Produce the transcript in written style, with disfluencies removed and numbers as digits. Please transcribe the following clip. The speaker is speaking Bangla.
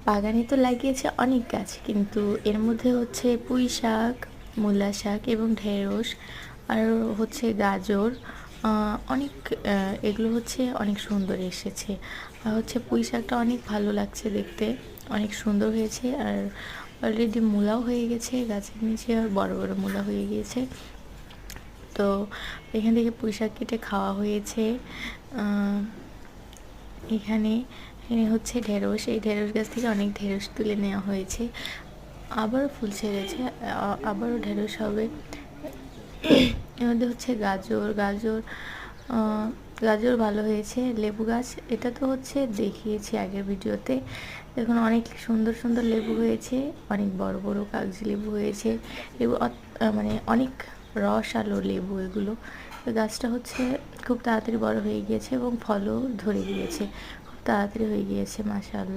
বাগানে তো লাগিয়েছে অনেক গাছ, কিন্তু এর মধ্যে হচ্ছে পুঁই শাক, মূলা শাক এবং ঢেঁড়স, আর হচ্ছে গাজর, অনেক এগুলো হচ্ছে অনেক সুন্দর এসেছে। আর হচ্ছে পুঁই শাকটা অনেক ভালো লাগছে দেখতে, অনেক সুন্দর হয়েছে। আর অলরেডি মূলাও হয়ে গেছে গাছের নিচে, আর বড় বড় মূলা হয়ে গিয়েছে। তো এখান থেকে পুঁই শাক কেটে খাওয়া হয়েছে। এখানে হচ্ছে ঢেঁড়স, এই ঢেঁড়স গাছ থেকে অনেক ঢেঁড়স তুলে নেওয়া হয়েছে। আবারও ফুল ছেড়েছে, আবারও ঢেঁড়স হবে। এর মধ্যে হচ্ছে গাজর ভালো হয়েছে। লেবু গাছ, এটা তো হচ্ছে দেখিয়েছি আগের ভিডিওতে। এখন অনেক সুন্দর সুন্দর লেবু হয়েছে, অনেক বড় বড় কাগজি লেবু হয়েছে। লেবু মানে অনেক রস আলো লেবু এগুলো। গাছটা হচ্ছে খুব তাড়াতাড়ি বড় হয়ে গিয়েছে এবং ফলও ধরে গিয়েছে, খুব তাড়াতাড়ি হয়ে গিয়েছে, মাশাআল্লাহ।